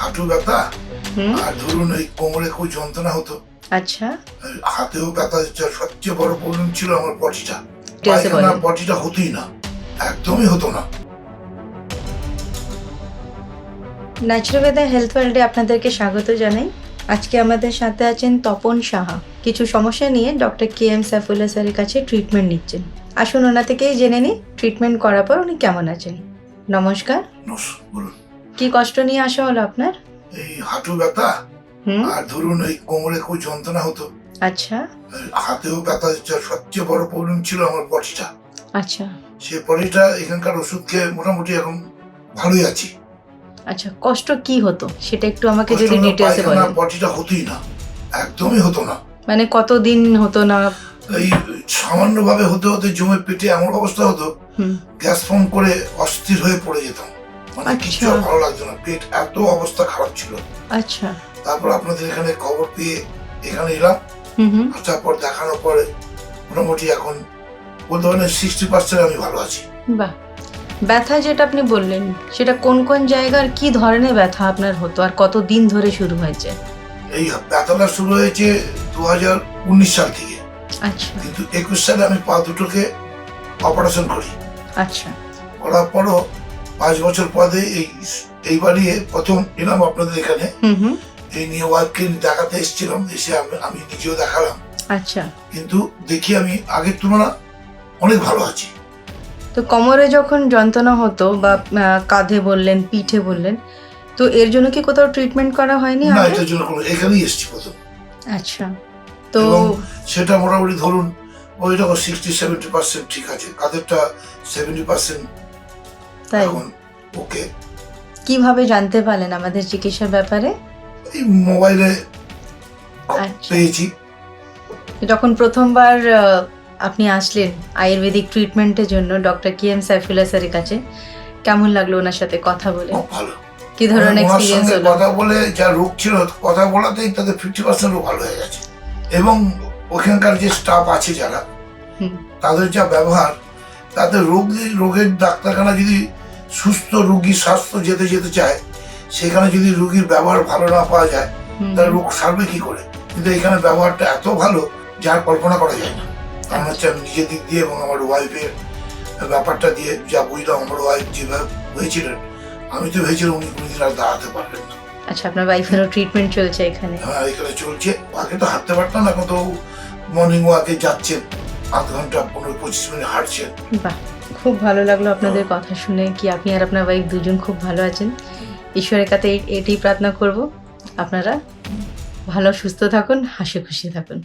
হাঁটু ব্যথা হুম। আর ধরুন এই কোমরে খুব যন্ত্রণা হতো, আচ্ছা, হাতেও ব্যথা। সবচেয়ে বড় প্রবলেম ছিল আমার পটিটা, ডিটেলসে পায়খানা বলেন। পটিটা হতোই না, একদমই হতো না। ন্যাচুরোপ্যাথি হেলথ ওয়ার্ল্ডে আপনাদেরকে স্বাগত জানাই। আজকে আমাদের সাথে আছেন তপন সাহা। কিছু সমস্যা নিয়ে ডক্টর কে এম সাইফুল্লাহ স্যারের কাছে ট্রিটমেন্ট নিচ্ছেন। আসুন ওনা থেকেই জেনে নিই ট্রিটমেন্ট করার পর উনি কেমন আছেন। নমস্কার। বলুন। কি কষ্ট নিয়ে আসা হলো আপনার? এই হাঁটু ব্যথা হুম। আর ধরুন এই কোমরে খুব যন্ত্রণা হতো, আচ্ছা, হাতেও ব্যথা। সবচেয়ে বড় প্রবলেম ছিল আমার পটিটা, আচ্ছা, সেই পটিটা এখানকার ওষুধ খেয়ে মোটামুটি এখন ভালোই আছি। আচ্ছা। কষ্ট কি হতো সেটা একটু আমাকে কষ্ট যদি হলো ডিটেলসে পায়খানা বলেন। পটিটা হতোই না, একদমই হতো না। মানে কতদিন হতো না? এই সামান্য ভাবে হতে হতে জমে পেটে এমন অবস্থা হতো, হুম। গ্যাস ফর্ম করে অস্থির হয়ে পড়ে যেতাম, মানে আচ্ছা। কিছু আর ভালো লাগতো না, পেট এত অবস্থা খারাপ ছিল। আচ্ছা। তারপর আপনাদের এখানে খবর পেয়ে এখানে এলাম, হুম হুম। আসার পর দেখানোর পরে মোটামুটি এখন বলতে পারেন 60% আমি ভালো আছি। বাহ। ব্যথা যেটা আপনি বললেন সেটা কোন কোন জায়গার কি ধরনের ব্যথা আপনার হতো আর কত দিন ধরে শুরু হয়েছে? এই ব্যথাটা শুরু হয়েছে 2019 সাল থেকে, আচ্ছা, কিন্তু 21 সালে আমি পা দুটোকে অপারেশন করি। আচ্ছা। করার পরও 5 বছর পরে এইবারই প্রথম এলাম আপনাদের এখানে। হুম হুম। এই নিয়ে ওয়াইফকে দেখাতে এসেছিলাম, এসে আমি নিজেও দেখালাম, আচ্ছা। কিন্তু দেখি আমি আগের তুলনা অনেক ভালো আছি। তো কোমরে যখন যন্ত্রণা হতো বা কাঁধে বললেন, পিঠে বললেন, তো এর জন্য কি কোথাও ট্রিটমেন্ট করা হয়নি না, আগে? এটার জন্য কোনো, এখানেই এসেছি প্রথম। আচ্ছা। তো এবং সেটা মোটামুটি ধরুন ওই রকম 60-70% ঠিক আছে, কাঁধেরটা 70% তাই এখন ওকে। কিভাবে জানতে পারলেন আমাদের চিকিৎসার ব্যাপারে? এই মোবাইলে আচ্ছা। পেয়েছি। যখন প্রথমবার আপনি আসলেন আয়ুর্বেদিক ট্রিটমেন্টের জন্য ডক্টর কে এম সাইফুল্লাহ স্যারের কাছে, কেমন লাগলো ওনার সাথে কথা বলে? খুব ভালো। কি ধরনের ওনার এক্সপিরিয়েন্স সঙ্গে হলো? কথা বলে যা রোগ ছিল, কথা বলাতেই তাদের 50% ভালো হয়ে গেছে। এবং ওখানকার যে স্টাফ আছে যারা, হুম। তাদের যা ব্যবহার, তাতে রোগের ডাক্তারখানা যদি সুস্থ রোগী স্বাস্থ্য যেতে যেতে চায়, সেখানে যদি রোগীর ব্যবহার ভালো না পাওয়া যায়, হুম। তাহলে রোগ সারবে কি করে? কিন্তু এখানে ব্যবহারটা এত ভালো যার কল্পনা করা যায় না। কারণ হচ্ছে আমি নিজের দিক দিয়ে এবং আমার ওয়াইফের ব্যাপারটা দিয়ে যা বুঝলাম, আমার ওয়াইফ যেভাবে হয়েছিলেন, আমি তো ভেবেছিলাম উনি কোনোদিন আর দাঁড়াতে পারবেন না। আচ্ছা, আপনার ওয়াইফেরও ট্রিটমেন্ট চলছে এখানে? হ্যাঁ, এখানে চলছে। আগে তো হাঁটতে পারতাম না, এখন তো মর্নিং ওয়াকে যাচ্ছেন, আধ ঘন্টা 15-25 মিনিট হাঁটছেন। বাহ, খুব ভালো লাগলো আপনাদের কথা শুনে কি আপনি আর আপনার ওয়াইফ দুজন খুব ভালো আছেন। ঈশ্বরের কাছে এটাই প্রার্থনা করব আপনারা ভালো সুস্থ থাকুন, হাসি খুশি থাকুন।